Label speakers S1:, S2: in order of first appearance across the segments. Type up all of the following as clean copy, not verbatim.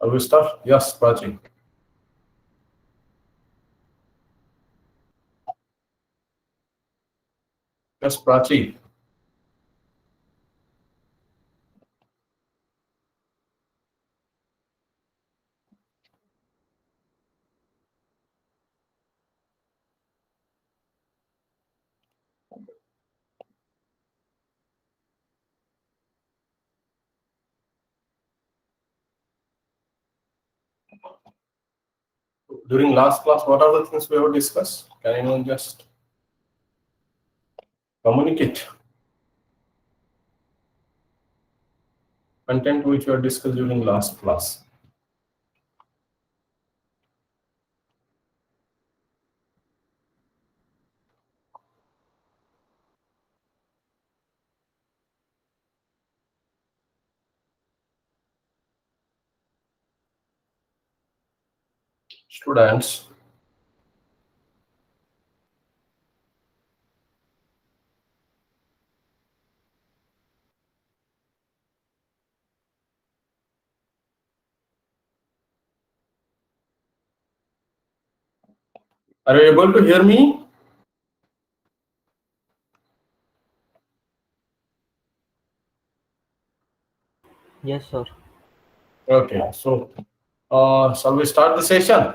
S1: Shall we start? Yes, Prachi. Yes, Prachi. During last class, what are the things we have discussed? Can anyone just communicate? Content which we have discussed during last class. Students, are you able to hear me?
S2: Yes, sir.
S1: Okay, so shall we start the session?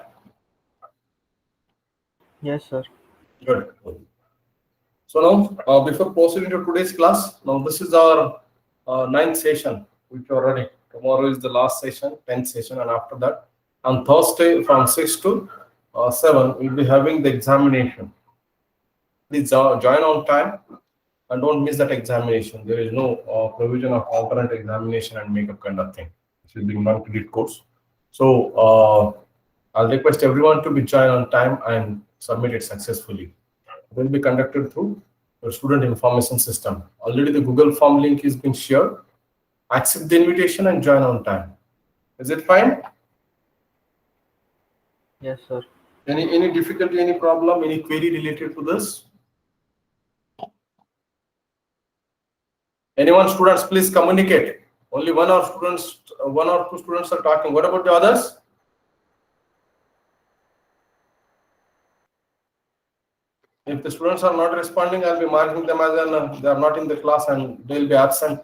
S2: Yes, sir.
S1: Good. So now, before proceeding to today's class, now this is our ninth session, which we are running. Tomorrow is the last session, 10th session, and after that, on Thursday from 6 to 7, we'll be having the examination. Please join on time and don't miss that examination. There is no provision of alternate examination and makeup kind of thing. This will be non-credit course. So I'll request everyone to be join on time and submit it successfully. It will be conducted through your student information system. Already the Google form link is being shared. Accept the invitation and join on time. Is it fine?
S2: Yes, sir.
S1: Any difficulty, any problem, any query related to this? Anyone, students, please communicate. Only one or two students are talking. What about the others? If the students are not responding, I'll be marking them as they are not in the class and they'll be absent.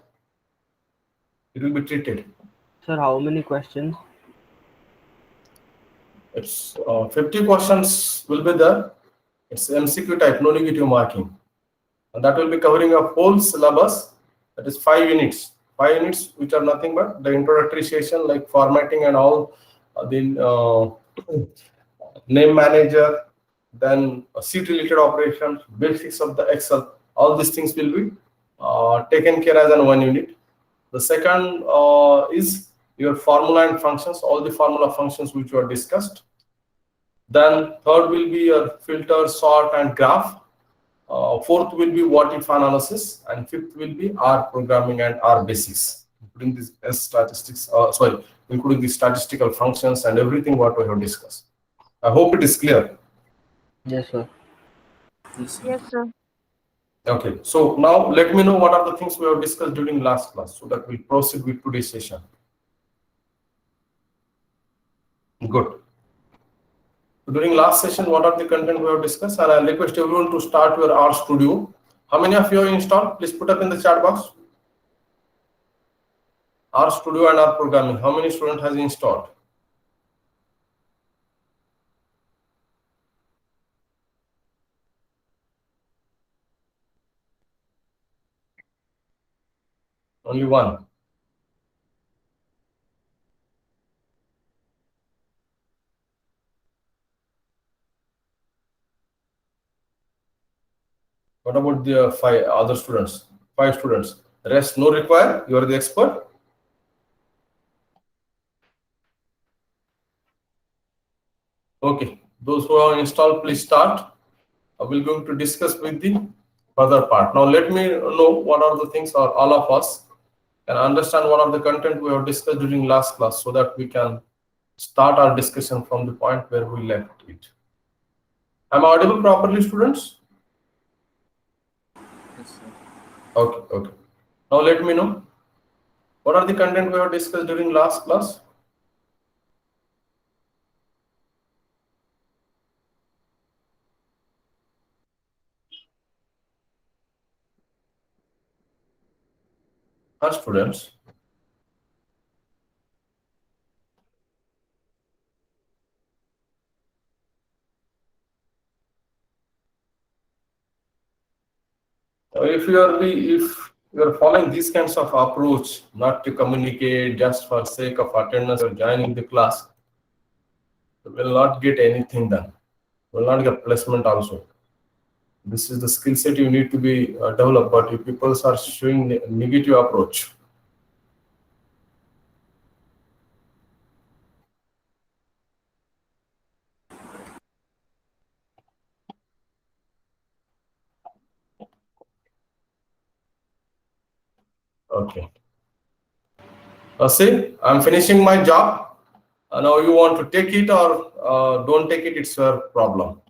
S1: It will be treated.
S2: Sir, how many questions?
S1: It's 50 questions will be there. It's MCQ type, no negative marking. And that will be covering a whole syllabus. That is 5 units. 5 units, which are nothing but the introductory session like formatting and all the name manager, then seat related operations, basics of the Excel. All these things will be taken care as an 1 unit. The second is your formula and functions, all the formula functions which were discussed. Then third will be your filter, sort, and graph. Fourth will be what if analysis, and fifth will be R programming and R basics, including this S statistics. Including the statistical functions and everything what we have discussed. I hope it is clear.
S2: Yes, sir.
S3: Yes, sir.
S1: Okay, so now let me know what are the things we have discussed during last class, so that we'll proceed with today's session. Good. During last session, what are the content we have discussed? And I request everyone to start your R Studio. How many of you have installed? Please put up in the chat box. R Studio and R programming. How many student has installed? Only one. What about the five other students? 5 students. Rest no require. You are the expert. Okay. Those who have installed, please start. I will going to discuss with the further part. Now let me know what are the things, or all of us can understand what are the content we have discussed during last class, so that we can start our discussion from the point where we left it. Am I audible properly, students?
S4: Yes, sir.
S1: Okay, okay. Now let me know what are the content we have discussed during last class. Students. If you are following these kinds of approach, not to communicate just for sake of attendance or joining the class, you will not get anything done. You will not get placement also. This is the skill set you need to be developed. But if people are showing negative approach, okay. See, I'm finishing my job. Now you want to take it or don't take it, it's your problem.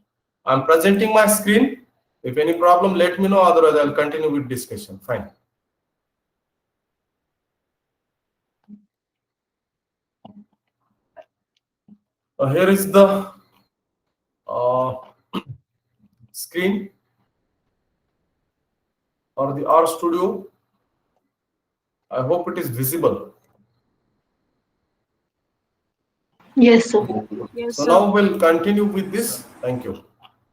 S1: I'm presenting my screen. If any problem, let me know. Otherwise, I'll continue with discussion. Fine. Here is the screen or the RStudio. I hope it is visible.
S3: Yes, sir.
S4: Yes,
S1: So
S4: sir.
S1: now we'll continue with this. Thank you.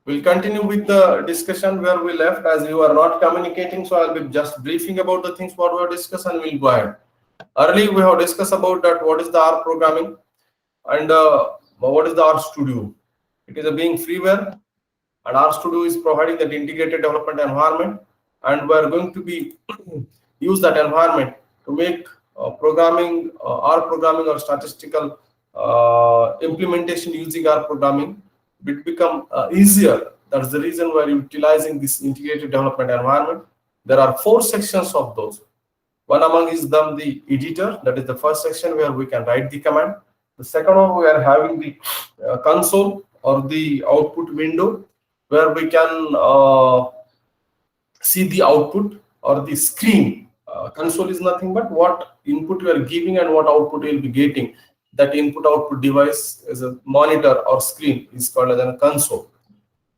S1: We'll continue with the discussion where we left. As you are not communicating, so I'll be just briefing about the things what we have discussed and we'll go ahead. Earlier we have discussed about that what is the R programming and what is the RStudio. It is a being freeware, and RStudio is providing that integrated development environment, and we are going to be use that environment to make programming, R programming or statistical implementation using R programming will become easier. That's the reason we are utilizing this integrated development environment. There are 4 sections of those. One among is them the editor, that is the first section where we can write the command. The second one, we are having the console or the output window where we can see the output or the screen. Console is nothing but what input you are giving and what output you will be getting. That input output device is a monitor or screen is called as a console.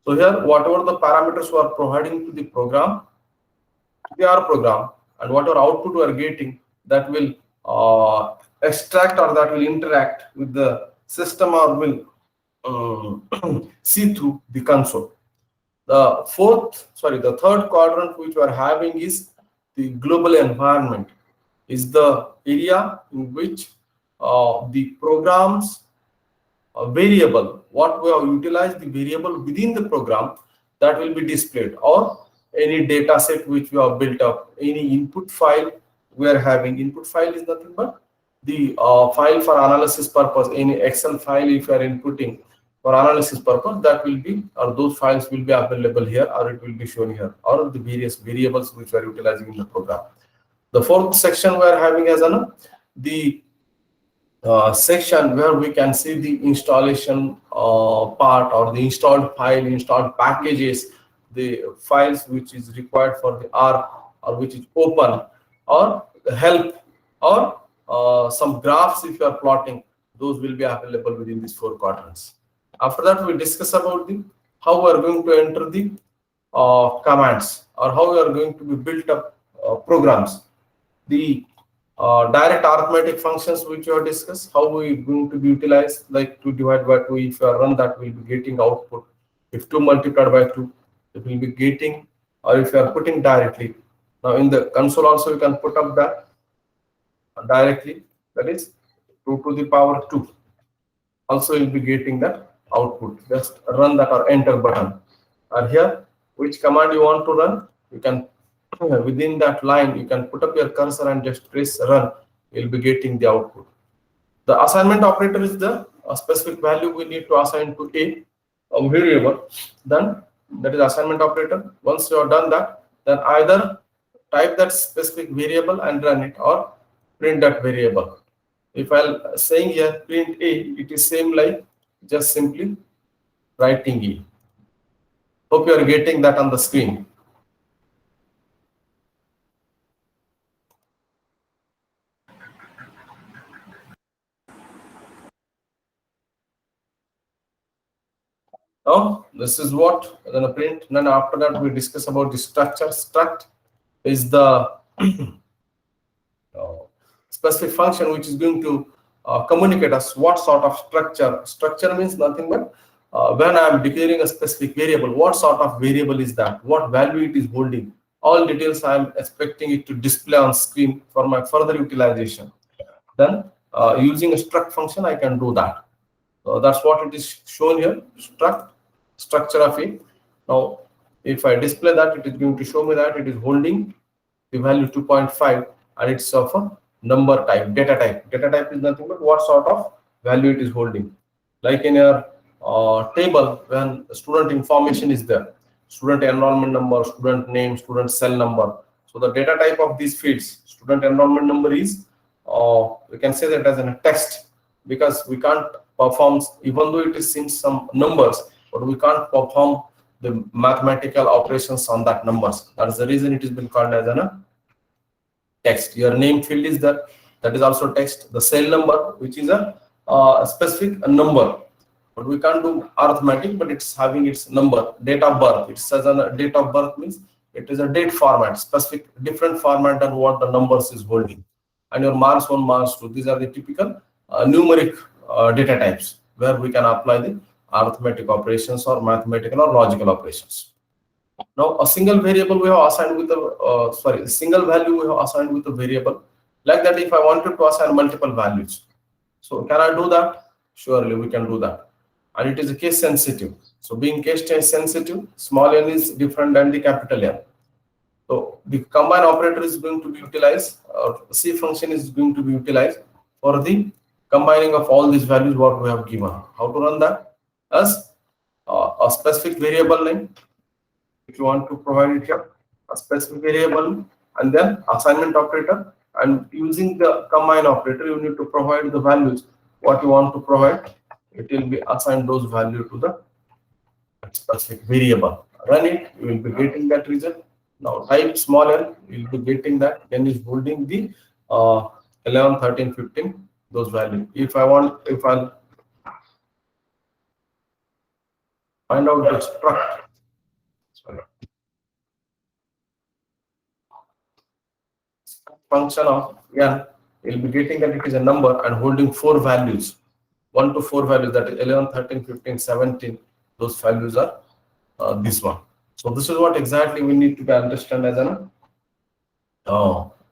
S1: So here, whatever the parameters we are providing to the program, they are program, and whatever output we are getting, that will extract or that will interact with the system or will see through the console. The third quadrant which we are having is the global environment, is the area in which the programs variable, what we have utilized the variable within the program, that will be displayed, or any data set which we have built up, any input file we are having. Input file is nothing but the file for analysis purpose. Any Excel file if you are inputting for analysis purpose, that will be, or those files will be available here, or it will be shown here, or the various variables which we are utilizing in the program. The fourth section we are having as the section where we can see the installation part, or the installed file, installed packages, the files which is required for the R, or which is open, or the help, or some graphs if you are plotting, those will be available within these 4 quadrants. After that, we discuss about the how we are going to enter the commands, or how we are going to be built up programs. The direct arithmetic functions which we have discussed, how we are going to be utilized, like 2 divided by 2, if you run that, we will be getting output. If 2 multiplied by 2, it will be getting, or if you are putting directly. Now in the console also you can put up that directly, that is 2 to the power 2. Also you'll be getting that output. Just run that or enter button. And here, which command you want to run, you can within that line you can put up your cursor and just press run. You'll be getting the output. The assignment operator is the specific value we need to assign to a variable. Then that is assignment operator. Once you have done that, then either type that specific variable and run it, or print that variable. If I'm saying here print A, it is same like just simply writing E. Hope you are getting that on the screen. Now this is what then a print. Then after that we discuss about the structure. Struct is the specific function which is going to communicate us what sort of structure. Structure means nothing but when I am declaring a specific variable, what sort of variable is that, what value it is holding. All details I am expecting it to display on screen for my further utilization. Then using a struct function, I can do that. So that's what it is shown here, structure of it. Now, if I display that, it is going to show me that it is holding the value 2.5 and it's of a number type, data type. Data type is nothing but what sort of value it is holding. Like in your table, when student information is there, student enrollment number, student name, student cell number. So the data type of these fields, student enrollment number is, we can say that as a text, because we can't perform, even though it is in some numbers, but we can't perform the mathematical operations on that numbers. That is the reason it has been called as a text. Your name field is there, that is also text. The cell number, which is a specific number, but we can't do arithmetic, but it's having its number. Date of birth, it says a date of birth means it is a date format, specific different format than what the numbers is holding. And your marks 1, marks 2, these are the typical numeric data types where we can apply the arithmetic operations or mathematical or logical operations. Now a single variable we have assigned with a single value we have assigned with a variable. Like that, if I wanted to assign multiple values, so can I do that? Surely we can do that. And it is a case sensitive. So being case sensitive, small n is different than the capital N. So the combine operator is going to be utilized, or C function is going to be utilized for the combining of all these values what we have given. How to run that? As a specific variable name, if you want to provide it here, a specific variable, and then assignment operator, and using the combine operator, you need to provide the values what you want to provide. It will be assigned those values to the specific variable. Run it, you will be getting that result. Now type small n, you will be getting that. N is holding the 11, 13, 15, those values. If I'll find out the struct, function of n, you'll be getting that it is a number and holding 4 values, 1 to 4 values, that is 11, 13, 15, 17. Those values are this one. So this is what exactly we need to understand as an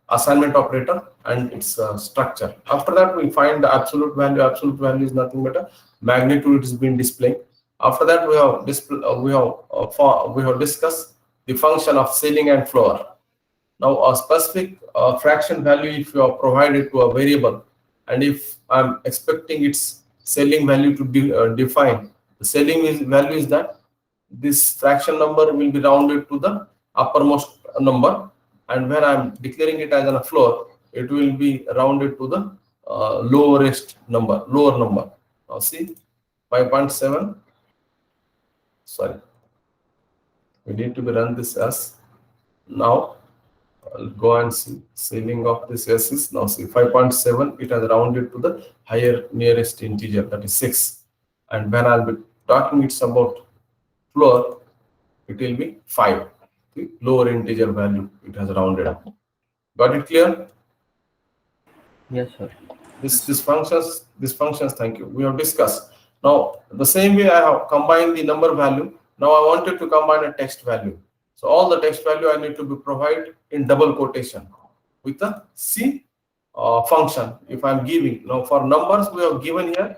S1: assignment operator and its structure. After that, we find the absolute value. Absolute value is nothing but a magnitude it is being displayed. After that, we have discussed the function of ceiling and floor. Now a specific fraction value, if you are provided to a variable, and if I'm expecting its ceiling value to be defined, the ceiling value is that this fraction number will be rounded to the uppermost number, and when I'm declaring it as a floor, it will be rounded to the lower number. Now see, 5.7. Sorry, we need to be run this as now. I'll go and see ceiling of this S is now see 5.7. It has rounded to the higher nearest integer, that is 6. And when I'll be talking it's about floor, it will be 5. The lower integer value it has rounded up. Got it clear?
S2: Yes, sir.
S1: These functions, thank you, we have discussed. Now the same way I have combined the number value. Now I wanted to combine a text value. So all the text value I need to be provided in double quotation with the C function. If I'm giving, now for numbers we have given here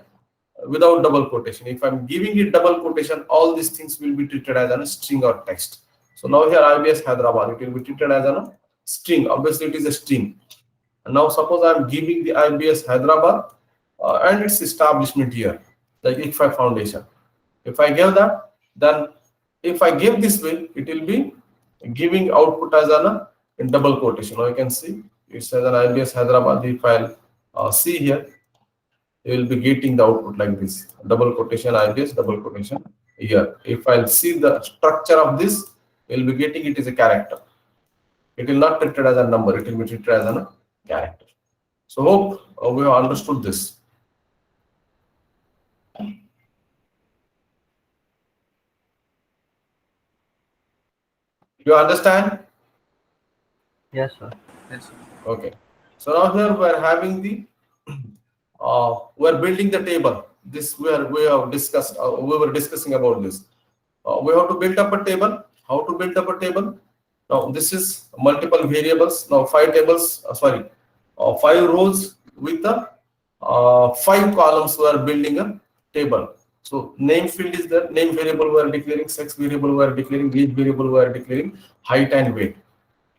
S1: without double quotation. If I'm giving it double quotation, all these things will be treated as a string or text. So now here IBS Hyderabad, it will be treated as a string. Obviously it is a string. And now suppose I'm giving the IBS Hyderabad and its establishment here, like ICFI Foundation. If I give that, then if I give this way, it will be giving output as in double quotation. Now you can see it says an IBS Hyderabad. If I'll see here, you will be getting the output like this: double quotation IBS, double quotation here. If I'll see the structure of this, you will be getting it as a character. It will not treated as a number. It will be treated as a character. So hope we have understood this. You understand?
S2: Yes, sir.
S4: Yes, sir.
S1: Okay. So now here we are having the we are building the table. This we have discussed. We were discussing about this. We have to build up a table. How to build up a table? Now this is multiple variables. Now five tables. Five rows with the five columns. We are building a table. So name field is there. Name variable we are declaring. Sex variable we are declaring. Age variable we are declaring. Height and weight.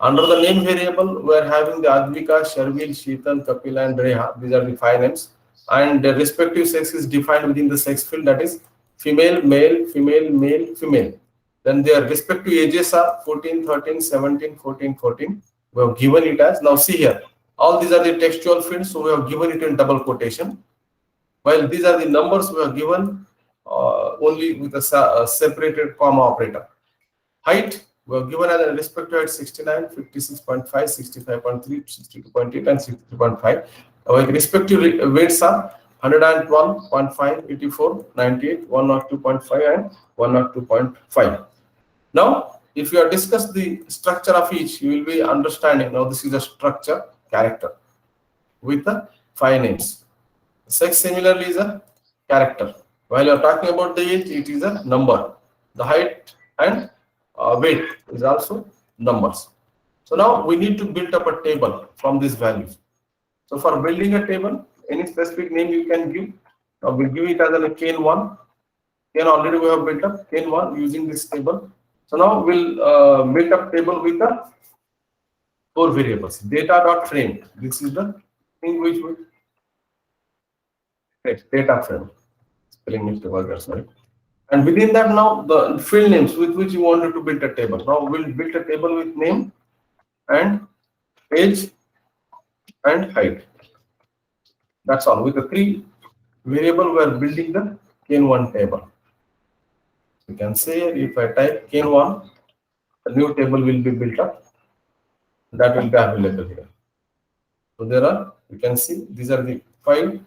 S1: Under the name variable, we are having the Advika, Sharvil, Sheetal, Kapil, and Reha. These are the five names. And the respective sex is defined within the sex field, that is female, male, female, male, female. Then their respective ages are 14, 13, 17, 14, 14. We have given it as, now see here, all these are the textual fields, so we have given it in double quotation. While these are the numbers we have given only with a separated comma operator. Height, we have given as a respective height 69, 56.5, 65.3, 62.8, and 63.5. Our respective weights are 112.5, 84, 98, 102.5, and 102.5. Now, if you have discussed the structure of each, you will be understanding. Now, this is a structure character with the five names. Sex similarly is a character. While you are talking about the age, it is a number. The height and weight is also numbers. So now we need to build up a table from these values. So for building a table, any specific name you can give. Now we'll give it as a Kane1. Kane already we have built up Kane1 using this table. So now we'll build up table with the four variables. Data.frame. This is the thing which we data frame. Spelling mistake there, sorry. And within that now the field names with which you wanted to build a table. Now we'll build a table with name and age and height. That's all. With the three variable, we are building the Kane1 table. You can say if I type Kane1, a new table will be built up. That will be available here. So there are, you can see these are the five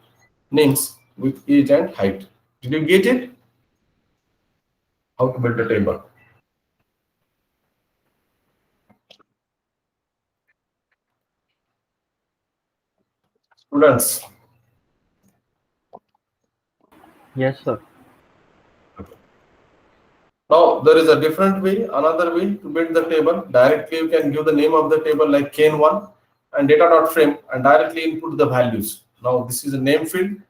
S1: names with age and height. Did you get it? How to build a table? Students.
S2: Yes, sir.
S1: Now there is a different way, another way to build the table. Directly you can give the name of the table like Kane1 and data.frame and directly input the values. Now this is a name field,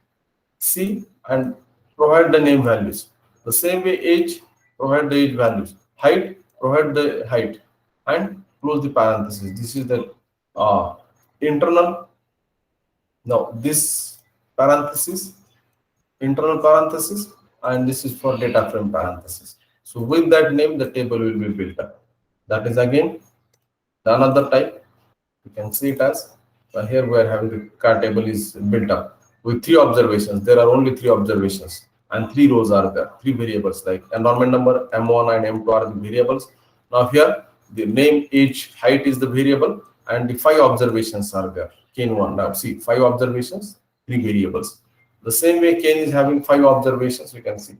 S1: C, and provide the name values. The same way age, provide the age values. Height, provide the height and close the parenthesis. This is the internal. Now this parenthesis, internal parenthesis, and this is for data frame parenthesis. So with that name, the table will be built up. That is again another type. You can see it as here we are having the car table is built up with three observations. There are only three observations and three rows are there, three variables like enrollment number, M1 and M2 are the variables. Now here the name, age, height is the variable and the five observations are there. Kane1. Now see, five observations, three variables. The same way Kane is having five observations, you can see.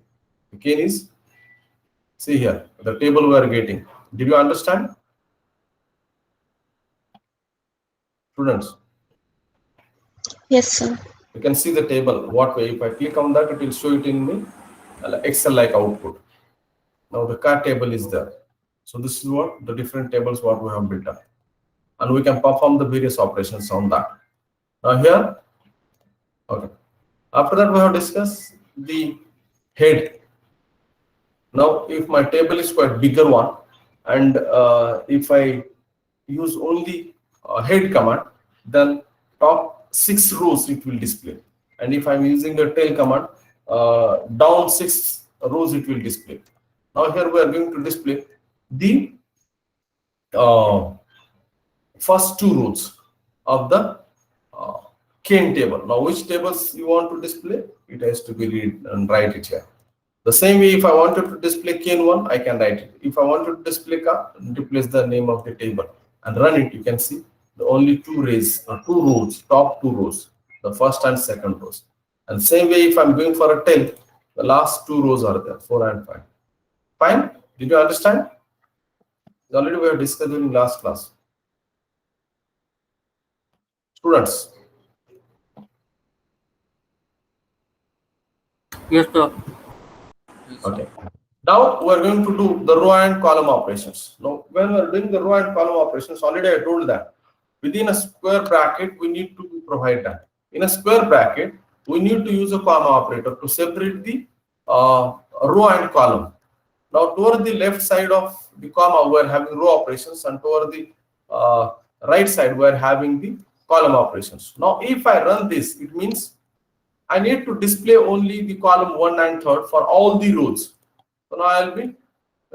S1: Kane is, see here, the table we are getting. Did you understand? Students?
S3: Yes, sir.
S1: You can see the table. What way? If I click on that, it will show it in me Excel-like output. Now the car table is there. So this is what the different tables what we have built up. And we can perform the various operations on that. Now here, okay. After that, we have discussed the head. Now, if my table is quite bigger one, and if I use only head command, then top 6 rows it will display. And if I'm using the tail command, down 6 rows it will display. Now here we are going to display the first 2 rows of the Kane table. Now, which tables you want to display? It has to be read and write it here. The same way, if I wanted to display Kane1, I can write it. If I wanted to display car, replace the name of the table and run it. You can see the only 2 rows, top 2 rows, the first and second rows. And same way, if I'm going for a tail, the last 2 rows are there, 4 and 5. Fine? Did you understand? Already we have discussed in last class. Students,
S2: Yes, sir.
S1: okay. Now we are going to do the row and column operations. Now, when we are doing the row and column operations, already I told that within a square bracket we need to provide that. In a square bracket, we need to use a comma operator to separate the row and column. Now, toward the left side of the comma, we are having row operations, and toward the right side, we are having the column operations. Now, if I run this, it means I need to display only the column 1 and 3rd for all the rows. So now I'll be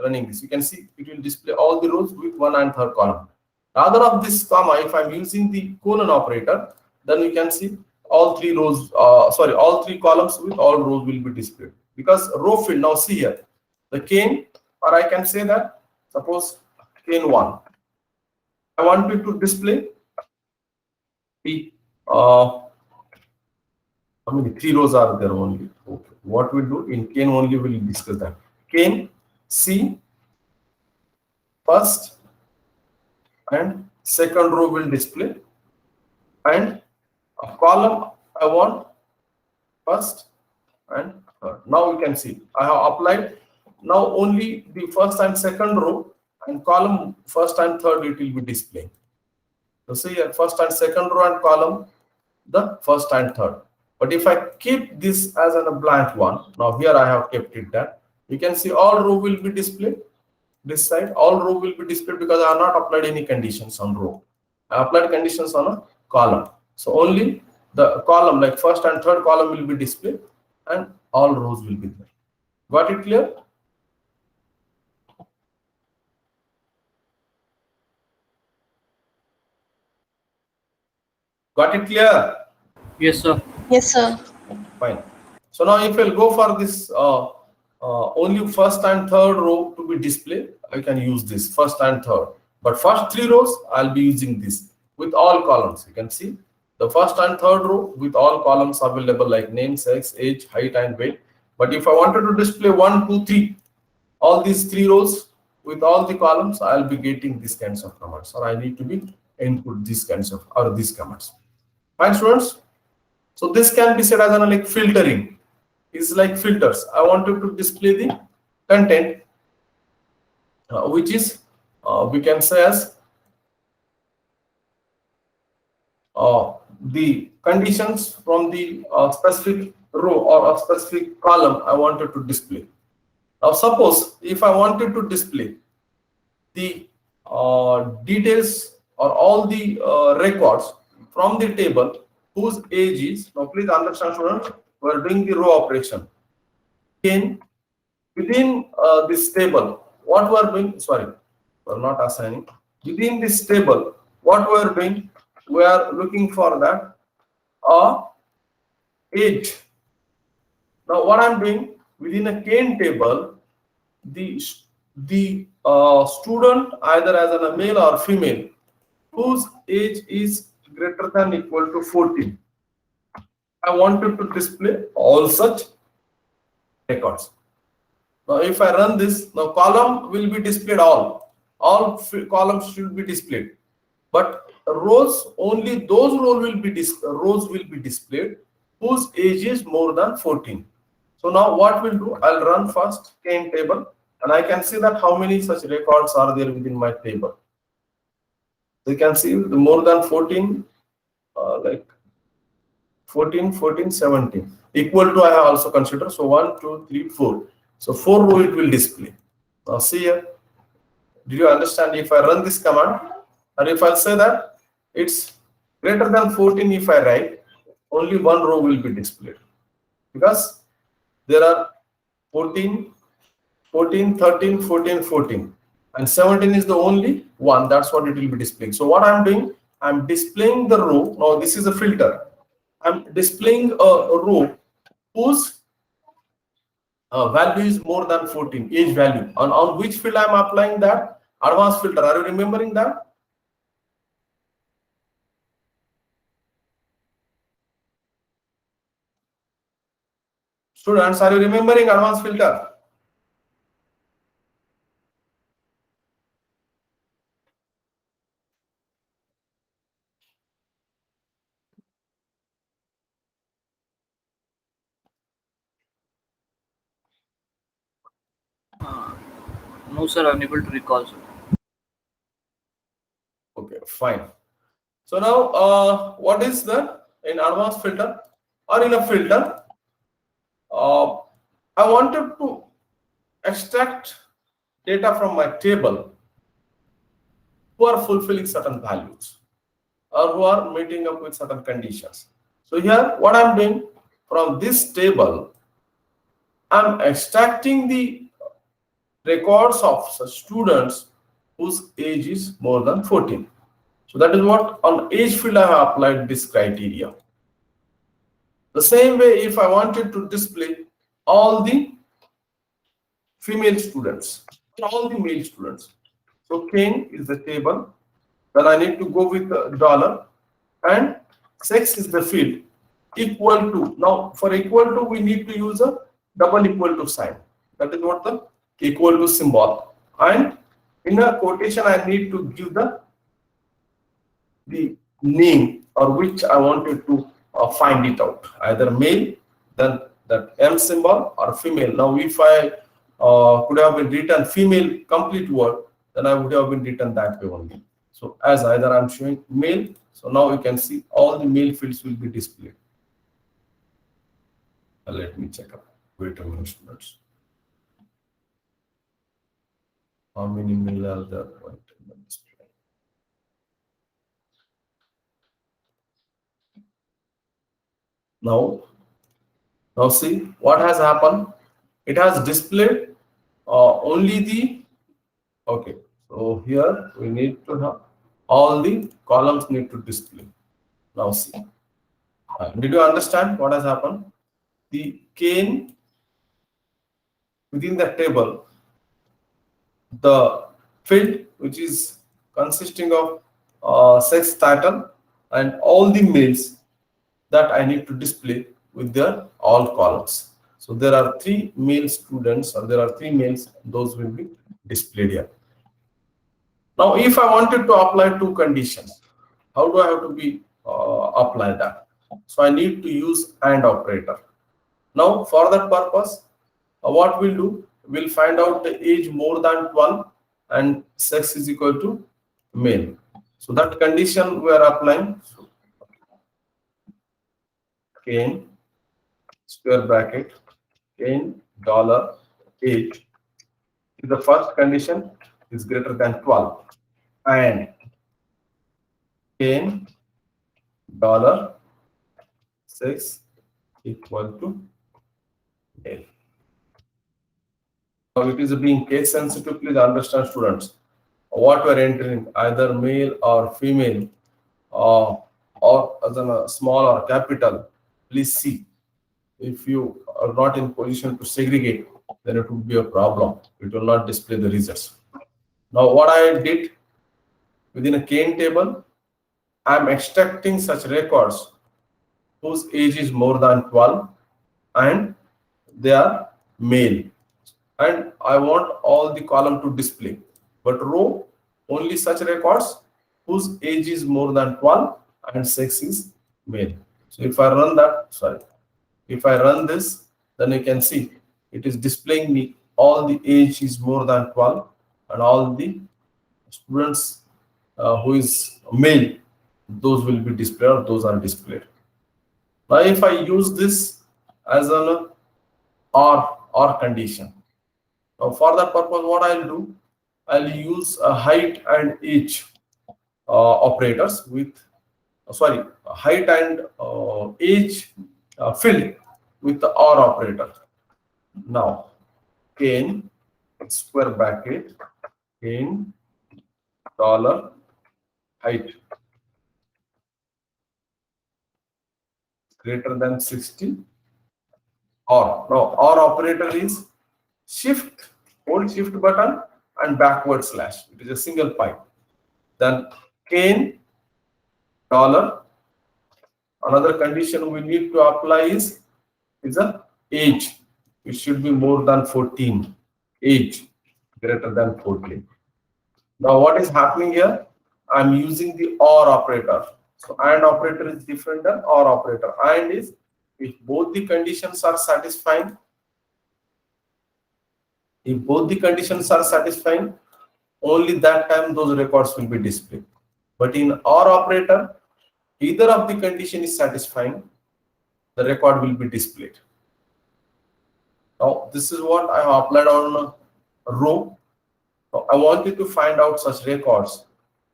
S1: running this. You can see it will display all the rows with 1 and 3rd column. Rather of this comma, if I'm using the colon operator, then you can see all three rows, all three columns with all rows will be displayed. Because row field, now see here, the cane, or I can say that, suppose cane 1. I want it to display the how many 3 rows are there only. Okay. What we do in cane only, we'll discuss that. Cane C, first and second row will display, and a column I want first and third. Now you can see I have applied. Now only the first and second row and column first and third it will be displaying. So see here, first and second row and column the first and third. But if I keep this as a blank one, now here I have kept it that you can see all row will be displayed. This side all row will be displayed because I have not applied any conditions on row. I applied conditions on a column. So only the column like first and third column will be displayed and all rows will be there. Got it clear? Got it clear?
S2: Yes, sir.
S3: Yes, sir.
S1: Fine. So now if I'll go for this only first and third row to be displayed, I can use this first and third. But first 3 rows, I'll be using this with all columns. You can see the first and third row with all columns available like name, sex, age, height, and weight. But if I wanted to display 1, 2, 3, all these 3 rows with all the columns, I'll be getting these kinds of commands, or I need to be input these kinds of or these commands. Fine, students. So this can be said as an like filtering. Is like filters. I wanted to display the content, which is we can say as the conditions from the specific row or a specific column I wanted to display. Now, suppose if I wanted to display the details or all the records from the table whose age is, now please understand, students, we are doing the row operation. Within this table, what we are doing, sorry, we are not assigning. Within this table, what we are doing, we are looking for that age. Now, what I'm doing within a cane table, the student either as a male or female whose age is greater than equal to 14. I wanted to display all such records. Now, if I run this, now column will be displayed all columns should be displayed, but rows only those rows will be displayed whose age is more than 14. So now what we'll do, I'll run first cane table and I can see that how many such records are there within my table. So you can see the more than 14, like 14, 14, 17. Equal to I have also considered. So 1, 2, 3, 4. So 4 row it will display. Now see here. Did you understand? If I run this command, or if I say that it's greater than 14, if I write, only 1 row will be displayed. Because there are 14, 14, 13, 14, 14. And 17 is the only one. That's what it will be displaying. So what I'm doing, I'm displaying the row. Now this is a filter. I'm displaying a row whose value is more than 14, age value. On which field I'm applying that? Advanced filter. Are you remembering that? Students, are you remembering advanced filter?
S2: No, sir, unable to recall, sir.
S1: Okay, fine. So now, what is the in advanced filter or in a filter? I wanted to extract data from my table who are fulfilling certain values or who are meeting up with certain conditions. So here, what I'm doing from this table, I'm extracting the records of such students whose age is more than 14. So that is what on age field I have applied this criteria. The same way, if I wanted to display all the female students, all the male students. So Kane is the table. Then I need to go with the dollar, and sex is the field equal to. Now for equal to, we need to use a double equal to sign. That is what the equal to symbol. And in a quotation, I need to give the name or which I wanted to find it out, either male, then that M symbol, or female. Now if I could have been written female complete word, then I would have been written that way only. So as either I'm showing male, so now you can see all the male fields will be displayed. Let me check up. Wait a minute, students. How many male are there? Now see what has happened. It has displayed only the, okay, so here we need to have all the columns need to display. Now see, did you understand what has happened? The Kane within the table, the field which is consisting of sex title and all the males that I need to display with their all columns. So there are 3 male students, or there are 3 males, those will be displayed here. Now if I wanted to apply 2 conditions, how do I have to be apply that? So I need to use AND operator. Now for that purpose, what we'll do, we'll find out the age more than 12 and sex is equal to male. So that condition we are applying. So, Kane square bracket Kane dollar age, the first condition is greater than 12, and Kane dollar sex equal to male. Now it is being case sensitive. Please understand, students, what we are entering, either male or female, or as a small or capital. Please see, if you are not in position to segregate, then it would be a problem. It will not display the results. Now what I did within a Kane table, I am extracting such records whose age is more than 12 and they are male, and I want all the column to display, but row only such records whose age is more than 12 and sex is male. So if I run that, if I run this, then you can see it is displaying me all the age is more than 12 and all the students who is male, those will be displayed, or those are displayed. Now if I use this as an or condition, now for that purpose, what I'll do, I'll use a height and age operators with height and age field with the OR operator. Now Kane square bracket Kane dollar height greater than 60, or now OR operator is shift, hold shift button and backward slash. It is a single pipe. Then Kane dollar, another condition we need to apply is a age. It should be more than 14, age greater than 14. Now what is happening here? I'm using the OR operator. So AND operator is different than OR operator. AND is if both the conditions are satisfying, If both the conditions are satisfying, only that time those records will be displayed. But in OR operator, either of the condition is satisfying, the record will be displayed. Now, this is what I have applied on a row. Now, I wanted to find out such records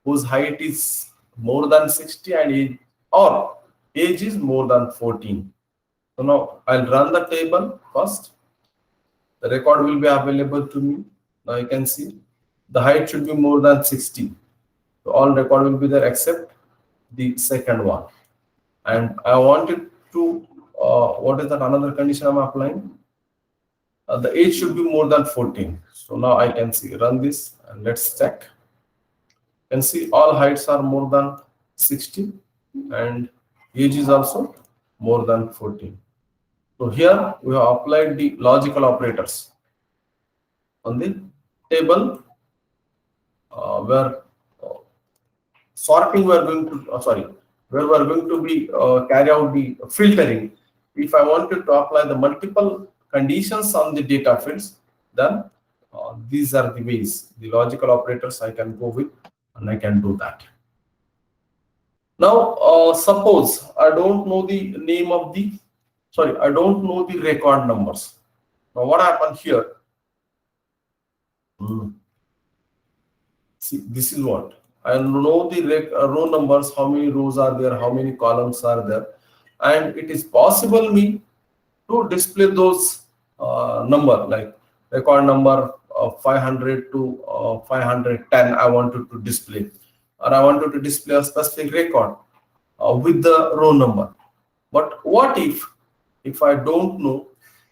S1: whose height is more than 60 and age, or age is more than 14. So now I'll run the table first. The record will be available to me. Now you can see the height should be more than 60. So all record will be there except the second one. And I wanted to, what is that another condition I'm applying? The age should be more than 14. So now I can see, run this and let's check. You can see all heights are more than 60 and age is also more than 14. So here we have applied the logical operators on the table where sorting we are going to, where we are going to be carry out the filtering. If I wanted to apply the multiple conditions on the data fields, then these are the ways, the logical operators I can go with, and I can do that. Now, suppose I don't know the name of the, I don't know the record numbers. Now, what happened here? See, this is what I know the row numbers, how many rows are there, how many columns are there, and it is possible me to display those number, like record number 500 to 510 I wanted to display, or I wanted to display a specific record with the row number. But what if I don't know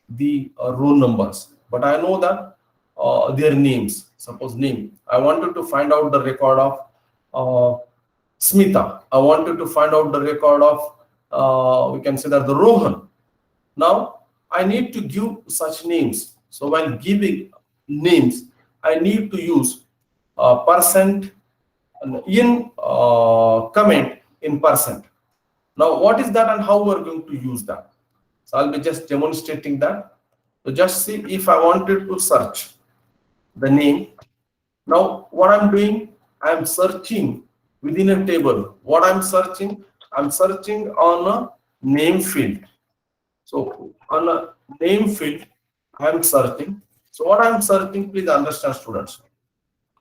S1: the row numbers, but I know that their names? Suppose name, I wanted to find out the record of Smita. I wanted to find out the record of we can say that the Rohan. Now I need to give such names. So while giving names, I need to use percent in comment in percent. Now what is that and how we are going to use that? So I'll be just demonstrating that. So just see, if I wanted to search the name, now what I'm doing, I'm searching within a table. What I'm searching on a name field. So on a name field, I'm searching. So what I'm searching, please understand, students.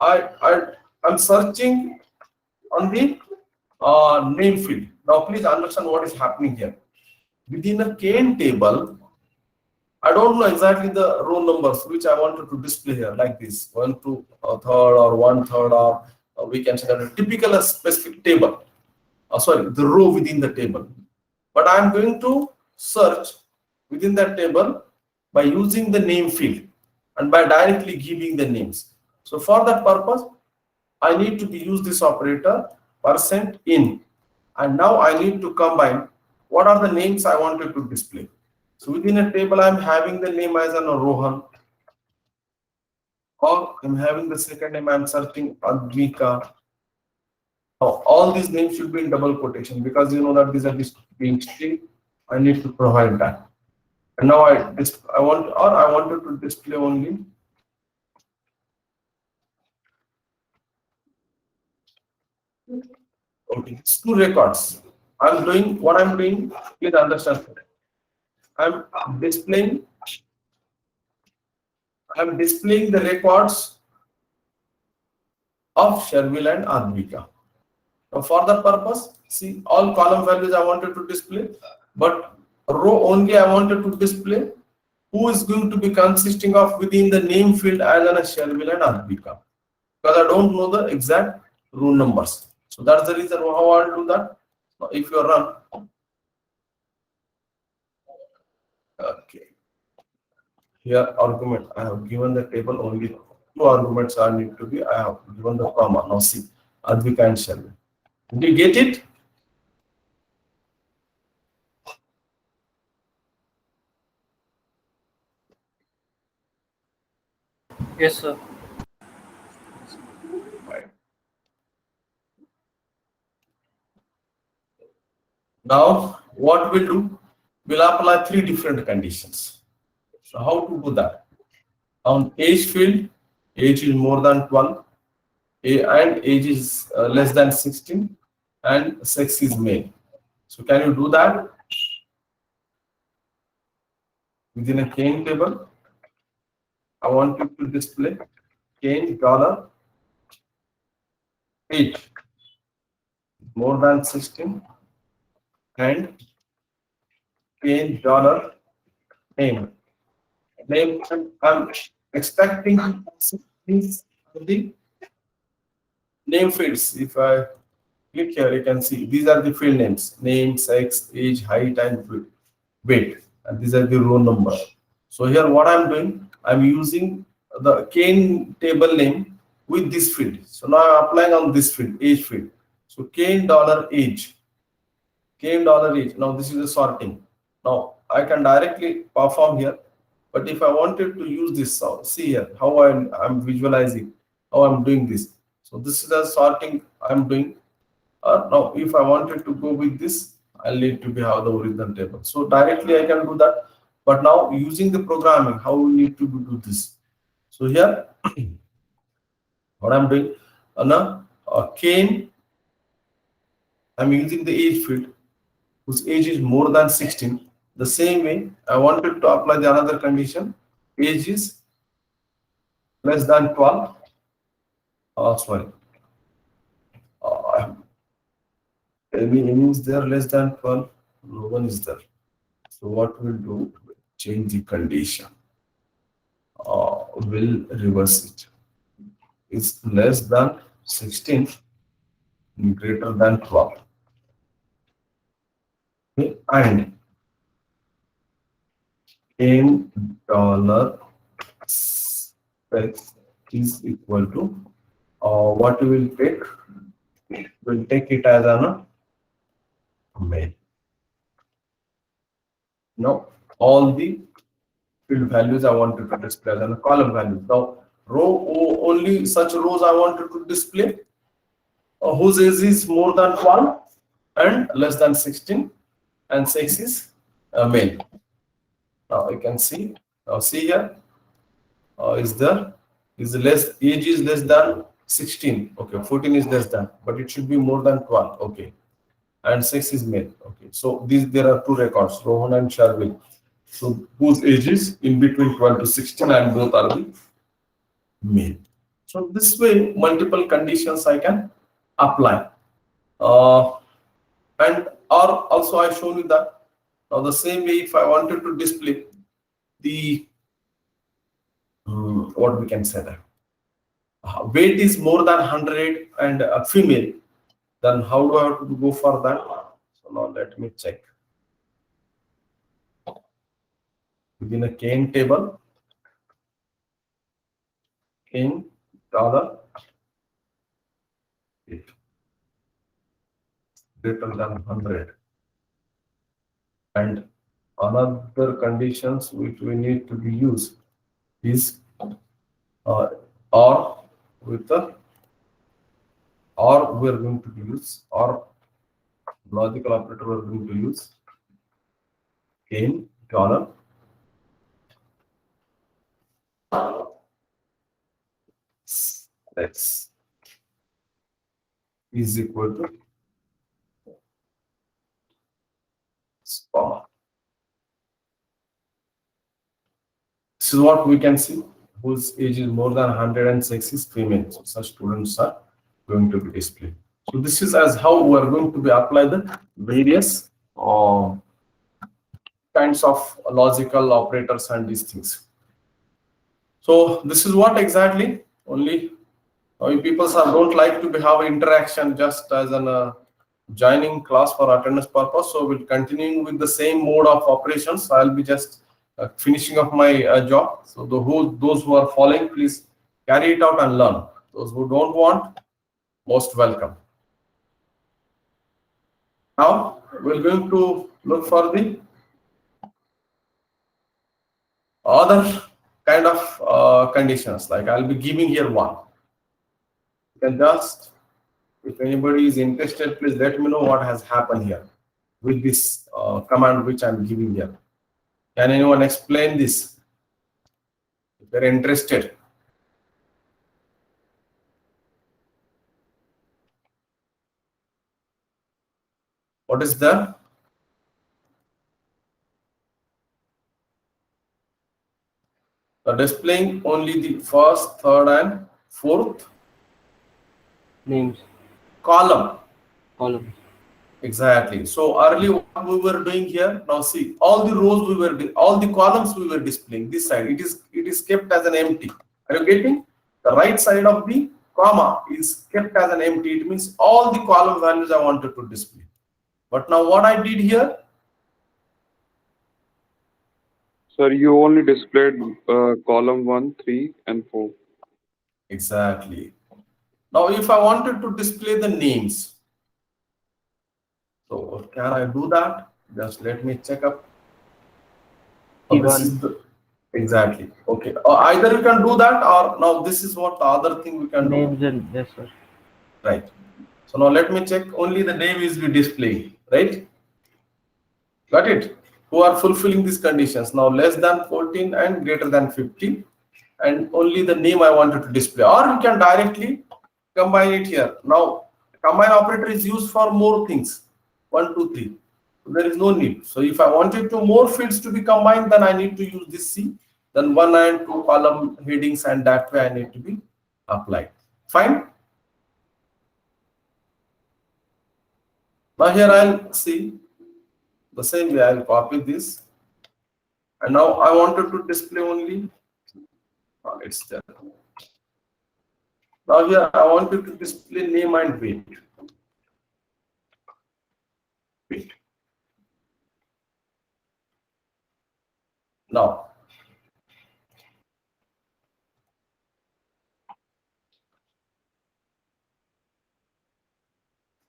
S1: I'm searching on the name field. Now please understand what is happening here. Within a KN table, I don't know exactly the row numbers which I wanted to display here, like this 1 to a third or 1/3, or we can say that a typical specific table. The row within the table. But I'm going to search within that table by using the name field and by directly giving the names. So for that purpose, I need to use this operator percent in, and now I need to combine what are the names I wanted to display. So within a table, I'm having the name as an Rohan, or I'm having the second name, I'm searching Advika. Now all these names should be in double quotation because you know that these are being string. I need to provide that. And now I wanted to display only it's 2 records. I'm doing what I'm doing. Please understand. I'm displaying the records of Sharvil and Advika. Now for that purpose, see, all column values I wanted to display, but row only I wanted to display who is going to be consisting of within the name field as an Sharvil and Advika, because I don't know the exact row numbers. So that's the reason how I'll do that. Now if you run, okay, here argument, I have given the table only 2 arguments are need to be, I have given the comma. Now see, Advika and Sharvil. Do you get it?
S2: Yes, sir.
S1: Right. Now what we'll do, we'll apply 3 different conditions. So how to do that? On age field, age is more than 12, and age is less than 16, and sex is male. So can you do that within a cane table? I want you to display cane dollar age more than 16 and cane dollar name. Name, I'm expecting these are the name fields. If I click here, you can see these are the field names: name, sex, age, height, and weight. And these are the row number. So here, what I'm doing, I'm using the cane table name with this field. So now I'm applying on this field, age field. So cane dollar age, cane dollar age. Now this is the sorting. Now I can directly perform here. But if I wanted to use this, see here how I'm visualizing, how I'm doing this. So this is the sorting I'm doing. Now, if I wanted to go with this, I'll need to have the original table. So directly I can do that. But now using the programming, how we need to do this. So here, what I'm doing, on a cane, I'm using the age field, whose age is more than 16. The same way, I wanted to apply the another condition, age is less than 12. Sorry. Any is there less than 12? No one is there. So what we'll do, change the condition. We'll reverse it. It's less than 16, greater than 12. Okay. And in dollar sex is equal to what we will take? We'll take it as an male. Now all the field values I wanted to display as a column value. Now only such rows I wanted to display whose age is more than 12 and less than 16 and sex is male. Now you can see. Now see here, is less, age is less than 16. Okay, 14 is less than, but it should be more than 12. Okay, and sex is male. Okay, so there are two records, Rohan and Sharvil. So whose age is in between 12 to 16 and both are the male. So this way, multiple conditions I can apply. And or also I shown you that now the same way, if I wanted to display the what we can say that weight is more than 100 and a female, then how do I have to go for that? So now let me check. Within a cane table, cane dollar greater than 100. And another conditions which we need to be used is or with the or we are going to use or logical operator we are going to use cane dollar x is equal to star. This is what we can see, whose age is more than 100 and sex is female. So such students are going to be displayed. So this is as how we are going to be apply the various kinds of logical operators and these things. So this is what exactly only people don't like to have interaction just as an joining class for attendance purpose. So we'll continue with the same mode of operations. I'll be just finishing up my job. So those who are following, please carry it out and learn. Those who don't want, most welcome. Now we're going to look for the other kind of conditions. Like I'll be giving here one. You can just, if anybody is interested, please let me know what has happened here with this command which I'm giving here. Can anyone explain this? If They're interested. What is there? Displaying only the first, third, and fourth
S2: Names.
S1: column.
S2: Columns.
S1: Exactly. So earlier what we were doing here, now see all the rows all the columns we were displaying this side. It is kept as an empty. Are you getting? The right side of the comma is kept as an empty. It means all the column values I wanted to display. But now what I did here,
S4: Sir, you only displayed column 1, 3, and 4.
S1: exactly. Now if I wanted to display the names, so can I do that? Just let me check up. Oh, this is exactly. Okay. Either you can do that, or now this is what the other thing we can do.
S2: Names and yes, sir.
S1: Right. So now let me check. Only the name is be displayed, right? Got it? Who are fulfilling these conditions? Now less than 14 and greater than 50, and only the name I wanted to display. Or you can directly combine it here. Now combine operator is used for more things. 1, 2, 3. There is no need. So if I wanted to more fields to be combined, then I need to use this C. Then 1 and 2 column headings, and that way I need to be applied. Fine. Now here I'll see the same way. I'll copy this, and now I wanted to display only. It's there. Now here I wanted to display name and weight. Now,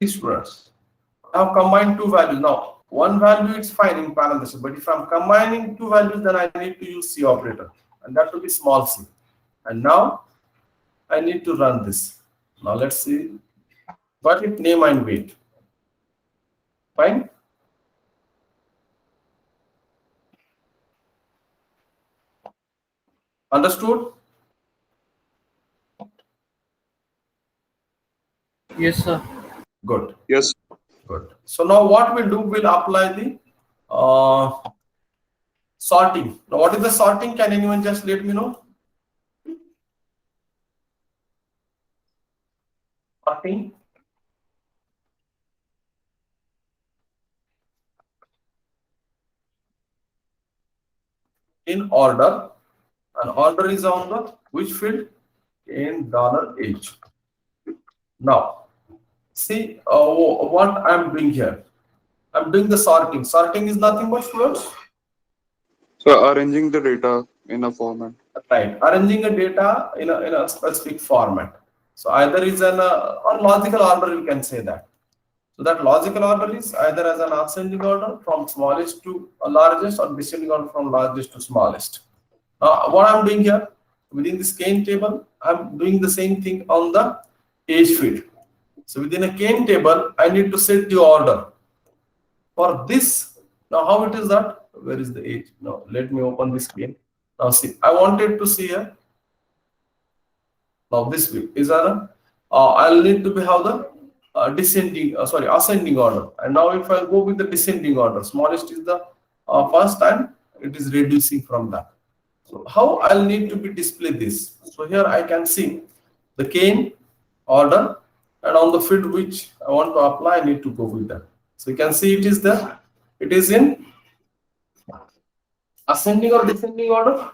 S1: students, I have combined two values. Now, one value is fine in parenthesis, but if I'm combining two values, then I need to use C operator, and that will be small c. And now I need to run this. Now let's see. Got it? Name and weight. Fine. Understood?
S2: Yes, sir.
S1: Good.
S4: Yes.
S1: Good. So now what we'll do, we'll apply the sorting. Now what is the sorting? Can anyone just let me know? Sorting. In order, and order is on the which field? In $H. Now, see what I'm doing here. I'm doing the sorting. Sorting is nothing but students.
S4: So arranging the data in a format.
S1: Right, arranging a data in a specific format. So either is an or logical order, you can say that. So that logical order is either as an ascending order from smallest to largest, or descending order from largest to smallest. What I'm doing here within this Kane table, I'm doing the same thing on the age field. So within a Kane table, I need to set the order for this. Now how it is that? Where is the age? Now let me open this Kane. Now see, I wanted to see here. Now this way is I'll need to be have the ascending order. And now if I go with the descending order, smallest is the first, and it is reducing from that. So how I'll need to be display this? So here I can see the Kane order, and on the field which I want to apply, I need to go with that. So you can see it is there. It is in ascending or descending order.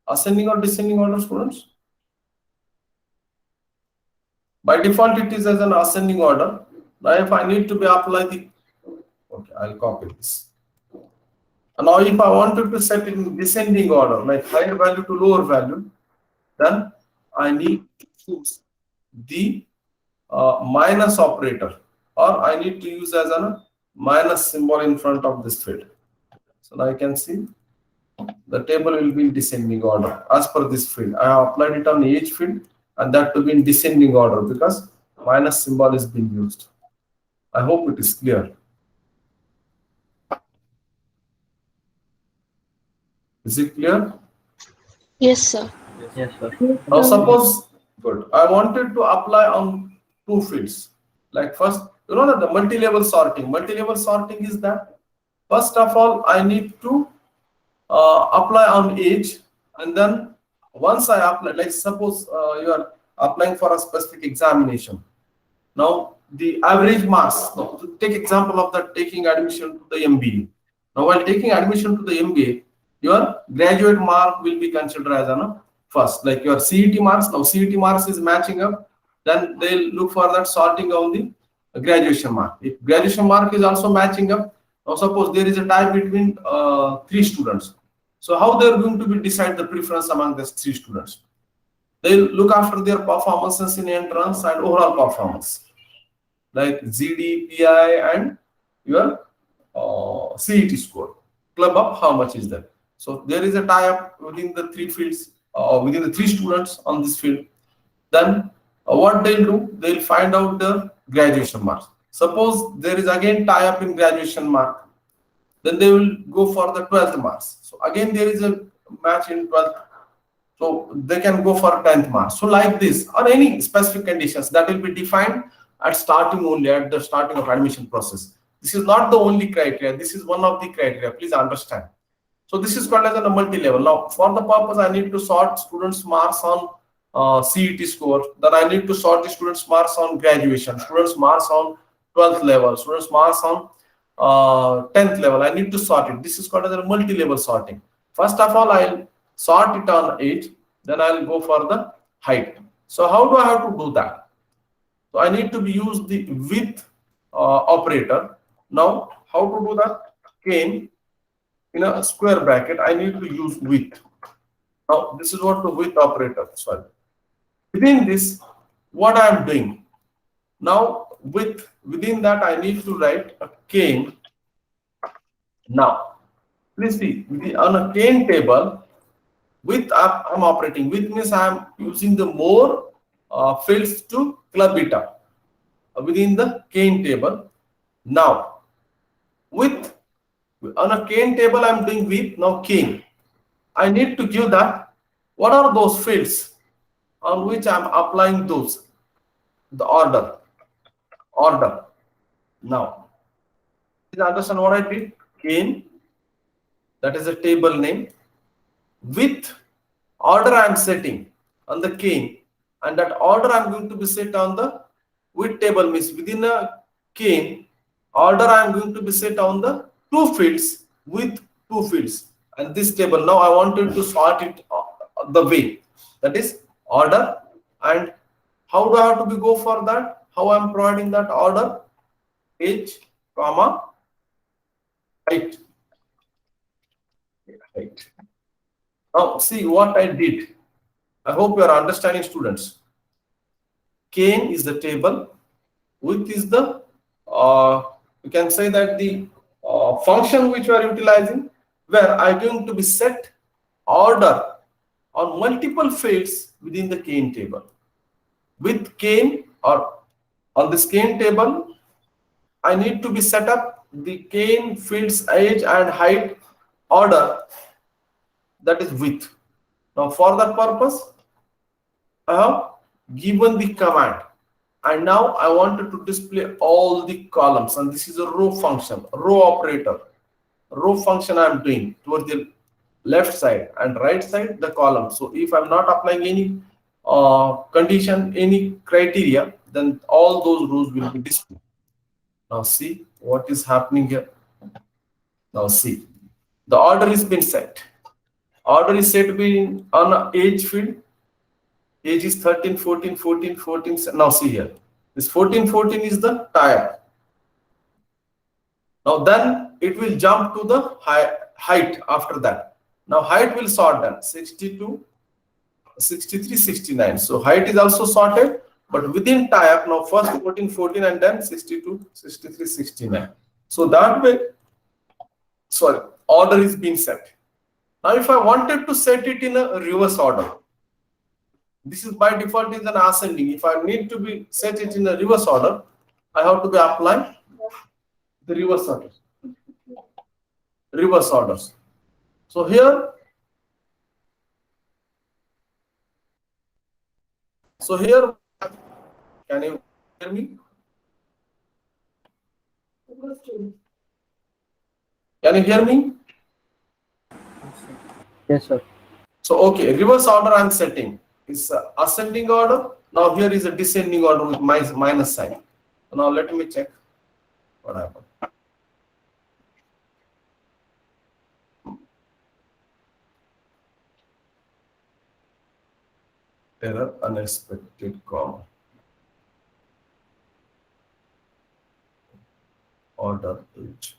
S1: Ascending or descending order, students? By default, it is as an ascending order. Now, if I need to be apply the, okay, I'll copy this. And now, if I wanted to set in descending order, like higher value to lower value, then I need to choose the minus operator, or I need to use as a minus symbol in front of this field. So now you can see the table will be in descending order as per this field. I have applied it on age field, and that to be in descending order because minus symbol is being used. I hope it is clear. Is it clear?
S3: Yes, sir.
S2: Yes, sir.
S1: Now suppose, good, I wanted to apply on two fields. Like first, you know that the multi-level sorting. Multi-level sorting is that first of all I need to apply on age, and then once I apply, like suppose you are applying for a specific examination. Now the average marks. Now, to take example of that, taking admission to the MBA. Now while taking admission to the MBA, your graduate mark will be considered as an first, like your CET marks. Now CET marks is matching up, then they'll look for that sorting on the graduation mark. If graduation mark is also matching up, now suppose there is a tie between three students. So how they are going to be decide the preference among the three students? They'll look after their performances in entrance and overall performance, like ZD, PI, and your CET score. Club up, how much is that? So there is a tie-up within the three fields, within the three students on this field. Then what they'll do, they'll find out the graduation marks. Suppose there is again tie-up in graduation mark, then they will go for the 12th marks. So again there is a match in 12th, so they can go for 10th marks. So like this, or any specific conditions that will be defined at starting only, at the starting of admission process. This is not the only criteria, this is one of the criteria, please understand. So this is called as a multi-level. Now for the purpose, I need to sort students marks on CET score, then I need to sort the students marks on graduation, students marks on 12th level, students marks on 10th level. I need to sort it. This is called as a multi-level sorting. First of all, I'll sort it on age, then I'll go for the height. So how do I have to do that? So I need to use the with operator. Now how to do that? Again, in a square bracket, I need to use with. Now this is what the with operator. Sorry. Within this, what I am doing now, within that I need to write a cane. Now please see, on a cane table, with I'm operating with means I am using the more fields to club it up within the cane table. Now with on a cane table I'm doing with, now cane. I need to give that what are those fields on which I'm applying those, the order. Now you understand what I did? Cane, that is a table name. With order I am setting on the cane, and that order I am going to be set on the with table, means within a cane order I am going to be set on the two fields with two fields. And this table, now I wanted to sort it the way, that is order. And how do I have to go for that? How I am providing that order? Age, comma, height. Now see what I did. I hope you are understanding, students. Cane is the table, width is the you can say that the function which you are utilizing, where I am going to be set order on multiple fields within the cane table. With cane, or on this cane table, I need to be set up the cane fields age and height order, that is width. Now for that purpose, I have given the command, and now I wanted to display all the columns, and this is a row function, row operator. Row function I am doing towards the left side and right side the column. So if I'm not applying any condition, any criteria, then all those rows will be displayed. Now see what is happening here. Now see, the order is been set. Order is set to be on a age field. Age is 13, 14, 14, 14. Now see here, this 14, 14 is the tie-up. Now then it will jump to the height after that. Now height will sort then 62, 63, 69. So height is also sorted, but within tie-up, now first 14, 14 and then 62, 63, 69. So that way, sorry, order is being set. Now if I wanted to set it in a reverse order, this is by default is an ascending. If I need to be set it in a reverse order, I have to be applying the reverse orders. So here So here, can you hear me? Can you hear me?
S2: Yes, sir.
S1: So okay, reverse order I'm setting is ascending order. Now here is a descending order with minus sign. So now let me check what happened. Error, unexpected comma. Order age.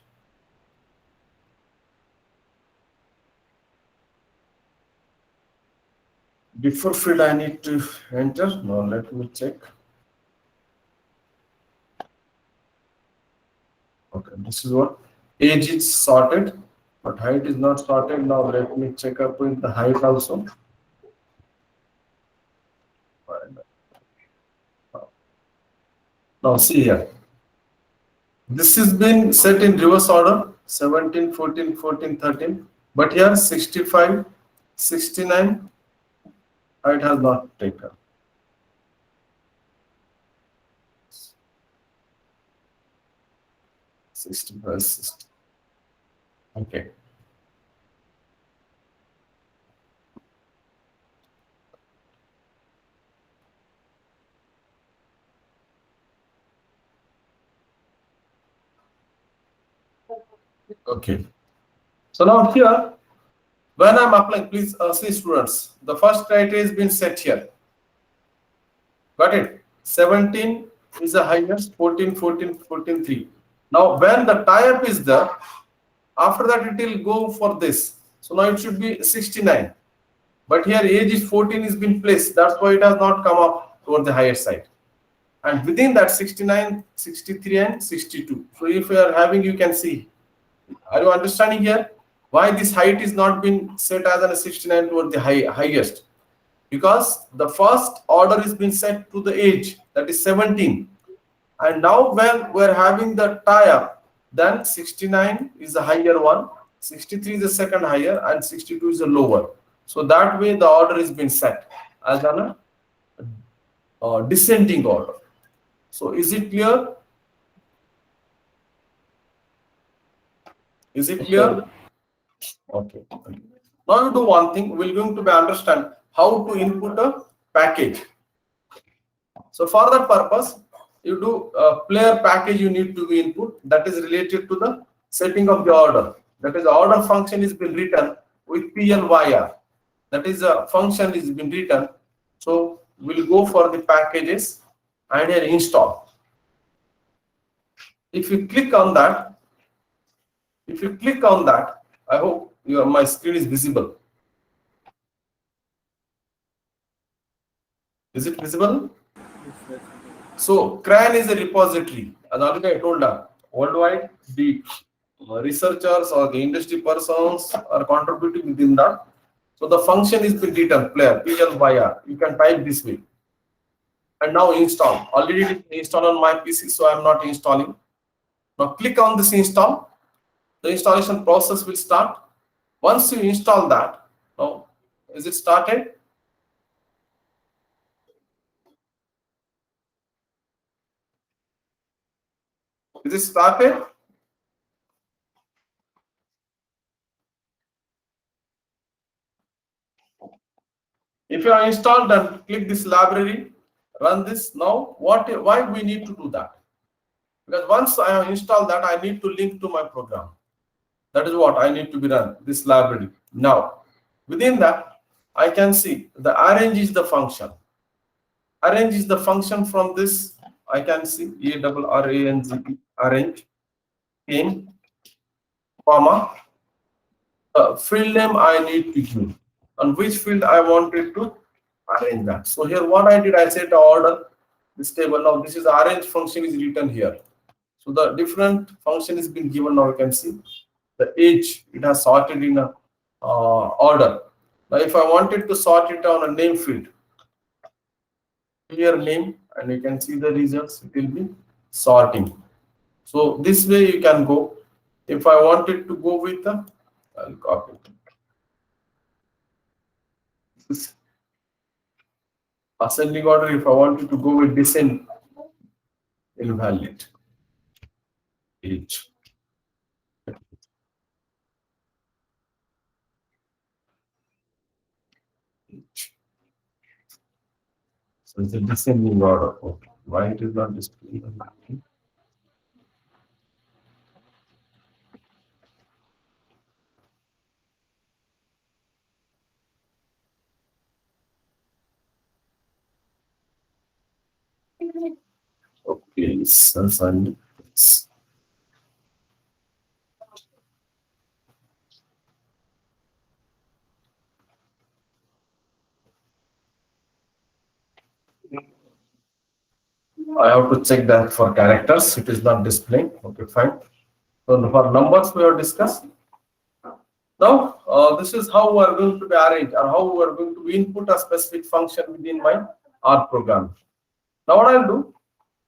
S1: Before field I need to enter. Now let me check. Okay, this is what age is sorted, but height is not sorted. Now let me check up with the height also. Now see here. This has been set in reverse order 17, 14, 14, 13. But here 65, 69, height has not taken. +60. Okay. Okay. So now here, when I'm applying, please see students, the first criteria has been set here. Got it? 17 is the highest, 14, 14, 14, 3. Now when the tie-up is there, after that it will go for this. So now it should be 69. But here age is 14 is been placed. That's why it has not come up towards the higher side. And within that 69, 63 and 62. So if you are having, you can see. Are you understanding here? Why this height is not been set as a 69 toward the highest? Because the first order is been set to the age, that is 17. And now when we're having the tie-up, then 69 is the higher one, 63 is the second higher, and 62 is the lower. So that way the order is been set as a descending order. So is it clear? Is it clear? Okay. Now you do one thing. We're going to be understand how to input a package. So for that purpose, you do a player package you need to be input that is related to the setting of the order. That is the order function is been written with PLYR. That is a function is been written. So we'll go for the packages and here install. If you click on that, I hope my screen is visible. Is it visible? So CRAN is a repository. As already I told you, worldwide the researchers or the industry persons are contributing within that. So the function is been written player PLYR. You can type this way. And now install. Already it is installed on my PC, so I'm not installing. Now click on this install. The installation process will start. Once you install that, now is it started? Is it started? If you are installed, then click this library, run this. Now, why we need to do that? Because once I have installed that, I need to link to my program. That is what I need to be run, this library. Now, within that, I can see the arrange is the function. Arrange is the function from this. I can see ARRANGE, arrange, in, comma, field name I need to give. On which field I wanted to arrange that. So here what I did, I set order this table. Now this is arrange function is written here. So the different function is been given. Now you can see the age, it has sorted in a order. Now if I wanted to sort it on a name field, here name, and you can see the results, it will be sorting. So this way you can go. If I wanted to go with the, I'll copy it. Ascending order, if I wanted to go with descent, invalid. H. H. So it's a descending order. Okay. Why it is not displayed? Okay, self and I have to check that for characters. It is not displaying. Okay, fine. So for numbers we have discussed. Now this is how we are going to be arranged, or how we are going to input a specific function within my R program. Now what I'll do,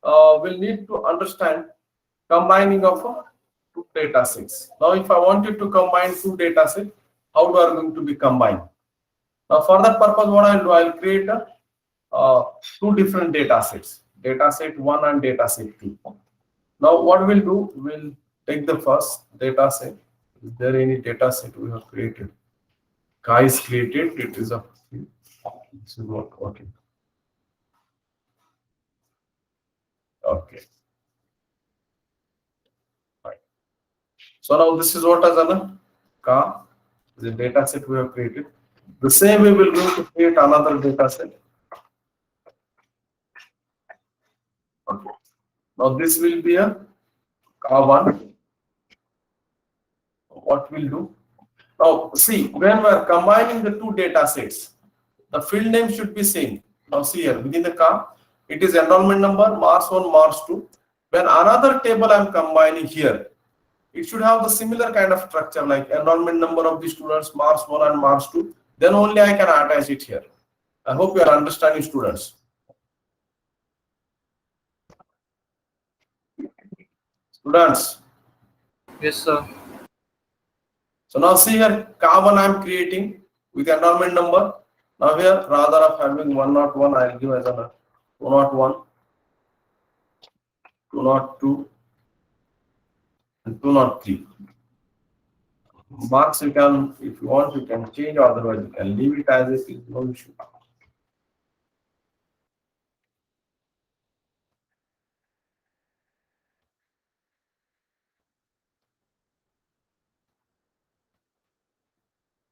S1: we'll need to understand combining of two data sets. Now if I wanted to combine two data sets, how do I going to be combined? Now for that purpose, what I'll do, I'll create two different data sets, data set 1 and data set 2. Now what we'll do, we'll take the first data set. Is there any data set we have created? Chi is created, it is a, this is what, okay. Okay. Right. So now this is what is an Ka, the data set we have created. The same way we're going to create another data set. Okay. Now this will be a Ka1. What we'll do? Now see, when we are combining the two data sets, the field name should be same. Now see here, within the Ka, it is enrollment number, Mars 1, Mars 2. When another table I'm combining here, it should have the similar kind of structure like enrollment number of the students, Mars 1 and Mars 2. Then only I can attach it here. I hope you are understanding, students. Students.
S2: Yes, sir.
S1: So now see here, Ka1 I am creating with enrollment number. Now here, rather of having 101, I will give as a 201, 202, and 203. Marks you can, if you want, you can change, otherwise you can leave it as it is, no issue.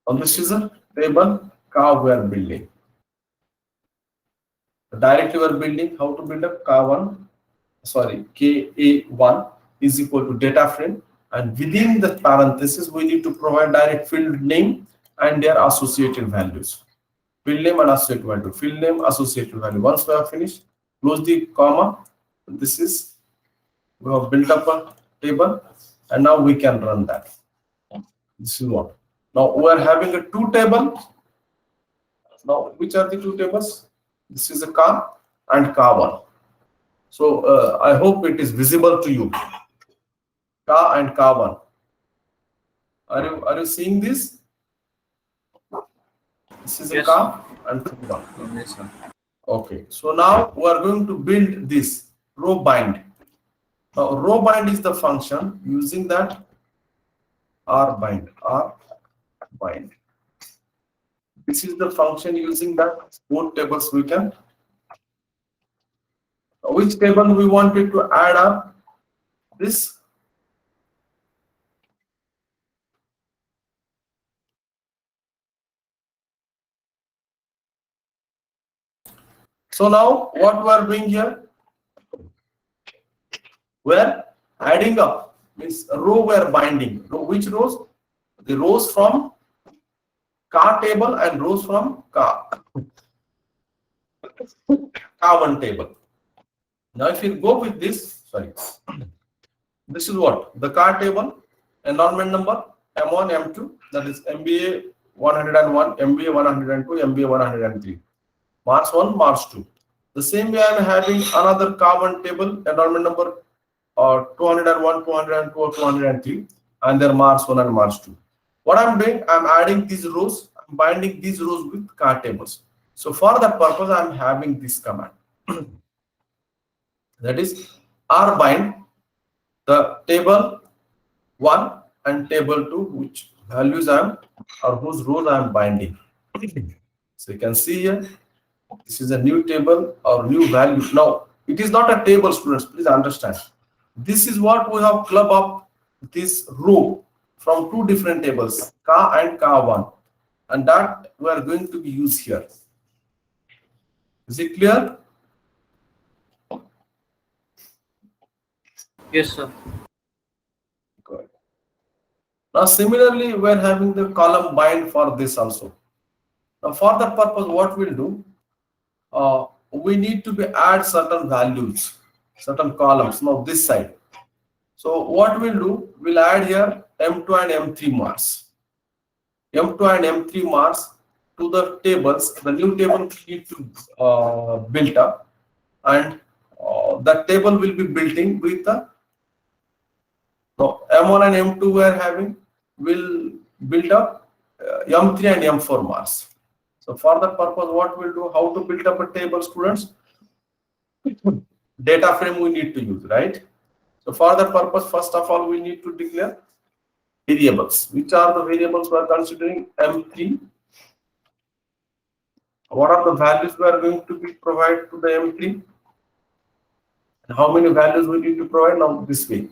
S1: Now this is a table Ka we are building. Directly we are building how to build up Ka1, sorry, Ka1 is equal to data frame, and within the parenthesis we need to provide direct field name and their associated values. Field name and associated value. Field name, associated value. Once we have finished, close the comma. This is, we have built up a table, and now we can run that. This is what. Now we are having a two table. Now which are the two tables? This is a Ka and Ka1. So I hope it is visible to you. Ka and Ka1. Are you seeing this? This is a
S2: Yes,
S1: Ka and Ka1.
S2: Yes, sir.
S1: Okay. So now we are going to build this row bind. Now row bind is the function using that R bind. This is the function using that both tables we can. Which table we wanted to add up? This. So now what we are doing here? We are adding up, means row we are binding. Which rows? The rows from Ka table and rows from Ka1 table. Now if you go with this, sorry, this is what? The Ka table, enrollment number, M1, M2, that is MBA 101, MBA 102, MBA 103. Mars 1, Mars 2. The same way I am having another Ka1 table, enrollment number 201, 202, or 203, and their Mars 1 and Mars 2. What I am doing, I am adding these rows, I am binding these rows with Ka tables. So for that purpose, I am having this command. That is rbind the table 1 and table 2, which values I am or whose rows I am binding. So you can see here, this is a new table or new value. Now, it is not a table, students, please understand. This is what we have club up this row from two different tables, Ka and Ka1. And that we are going to be used here. Is it clear?
S2: Yes, sir.
S1: Good. Now, similarly, we are having the column bind for this also. Now, for that purpose, what we'll do, we need to be add certain values, certain columns. Now, this side. So, what we'll do, we'll add here M2 and M3 marks. M2 and M3 marks to the tables. The new table we need to build up, and that table will be built in with the M1 and M2 we are having will build up M3 and M4 marks. So for that purpose, what we'll do, how to build up a table, students? Data frame we need to use, right? So for that purpose, first of all, we need to declare variables. Which are the variables we are considering? M3. What are the values we are going to be provided to the M3? And how many values we need to provide? Now this way.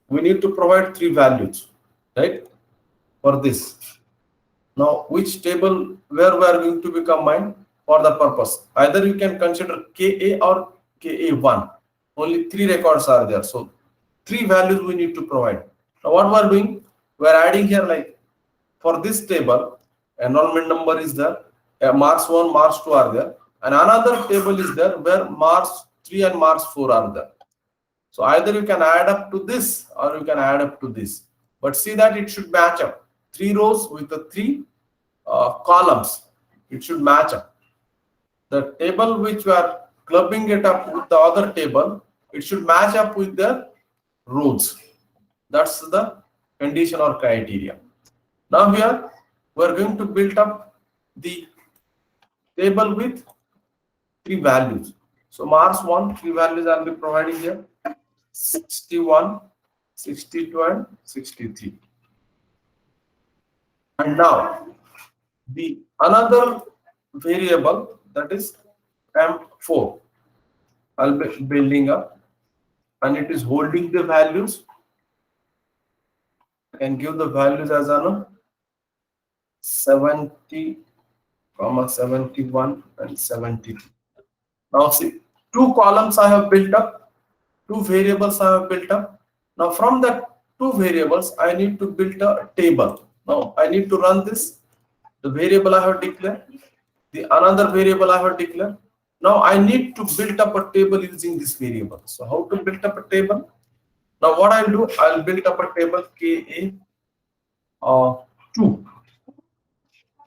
S1: We need to provide 3 values, right? For this. Now, which table where we are going to be combined for the purpose? Either you can consider KA or KA1. Only 3 records are there. So 3 values we need to provide. Now, what we are doing? We are adding here, like for this table, enrollment number is there, marks 1, marks 2 are there, and another table is there where marks 3 and marks 4 are there. So either you can add up to this or you can add up to this. But see that it should match up. 3 rows with the 3 columns. It should match up. The table which we are clubbing it up with the other table, it should match up with the rows. That's the condition or criteria. Now here we are going to build up the table with 3 values. So marks 1, 3 values I will be providing here. 61, 62 and 63. And now the another variable, that is M4, I'll be building up, and it is holding the values. I can give the values as 70, 71 and 72. Now see, 2 columns I have built up, 2 variables I have built up. Now from that 2 variables, I need to build a table. Now I need to run this. The variable I have declared, the another variable I have declared. Now I need to build up a table using this variable. So how to build up a table? Now what I'll do, I'll build up a table KA2.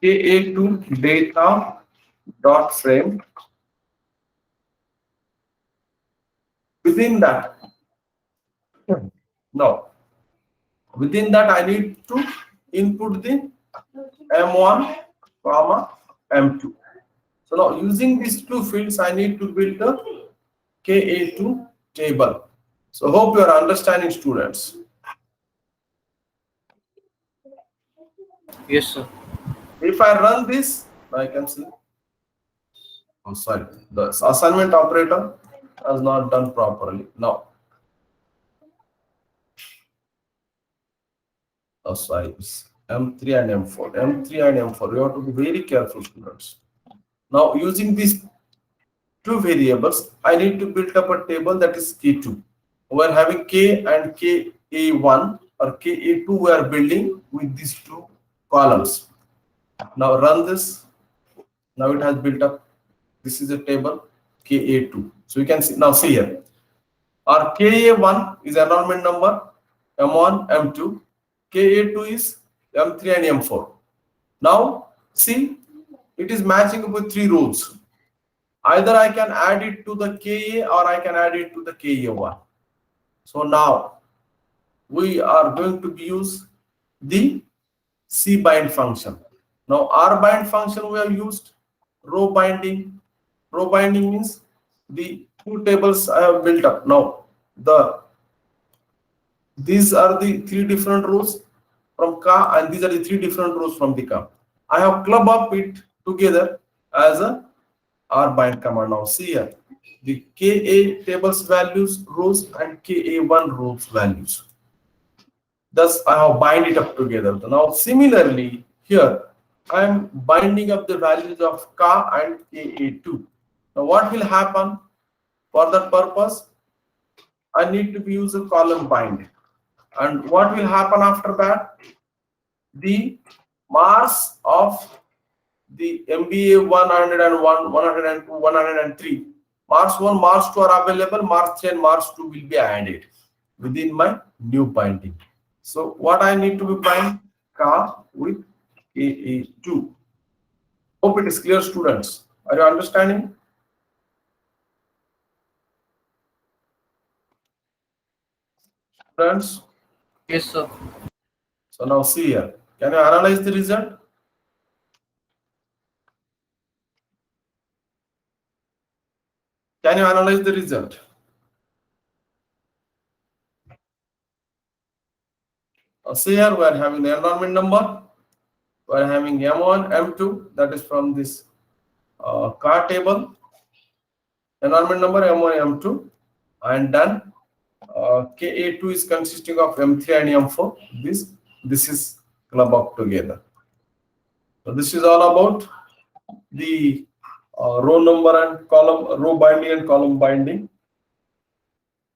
S1: KA2 data dot frame. Within that, now within that I need to input the M1 comma M2. So now using these 2 fields, I need to build a KA2 table. So hope you are understanding, students.
S2: Yes, sir.
S1: If I run this, I can see. Oh, sorry, the assignment operator has not done properly. Now, oh, sorry, M3 and M4. M3 and M4. You have to be very careful, students. Now, using these 2 variables, I need to build up a table that is K2. We are having K and KA1 or KA2 we are building with these 2 columns. Now run this. Now it has built up. This is a table KA2. So you can see, now see here. Our KA1 is enrollment number, M1, M2. KA2 is M3 and M4. Now see, it is matching up with 3 rows. Either I can add it to the KA or I can add it to the KA1. So now we are going to use the cbind function. Now R bind function we have used row binding. Row binding means the two tables I have built up. Now these are the three different rows from Ka, and these are the three different rows from the Ka. I have clubbed up it together as a R bind command. Now see here, the KA tables values rows and KA1 rows values. Thus I have bind it up together. Now similarly here I am binding up the values of Ka and KA2. Now what will happen? For that purpose I need to use a column bind. And what will happen after that? The marks of the MBA 101, 102, 103, marks 1, marks 2 are available, marks 3 and marks 2 will be added within my new binding. So what I need to be bind? Ka with KA2. Hope it is clear, students. Are you understanding? Students?
S2: Yes, sir.
S1: So now see here. Can you analyze the result? Can you analyze the result? Now see here, we are having the enrollment number. We are having M1, M2, that is from this car table. Enrollment number M1, M2, and then KA2 is consisting of M3 and M4. This is club up together. So this is all about the row number and column, row binding and column binding.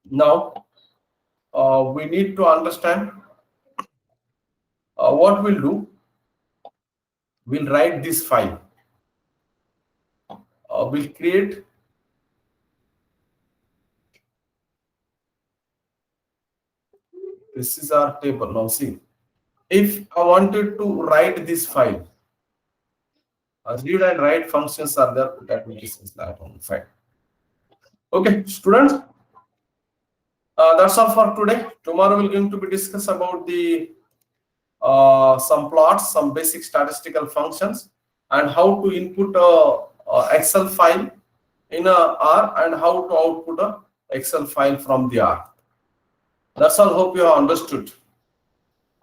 S1: Now we need to understand what we'll do. We'll write this file. We'll create this is our table. Now see, if I wanted to write this file, read and write functions are there. That is that one fine. Okay, students, that's all for today. Tomorrow we're going to be discuss about the some plots, some basic statistical functions, and how to input a Excel file in a R and how to output a Excel file from the R. That's all. Hope you have understood.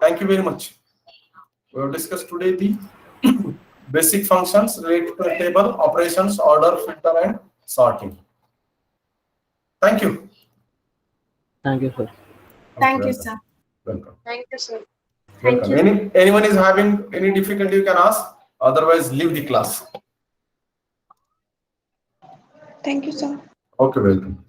S1: Thank you very much. We have discussed today the basic functions related to a table, operations, order, filter, and sorting. Thank you.
S2: Thank you, sir.
S5: Thank you, sir.
S1: Welcome.
S3: Thank you, sir.
S1: Welcome. Anyone is having any difficulty, you can ask. Otherwise, leave the class.
S5: Thank you, sir.
S1: Okay, welcome.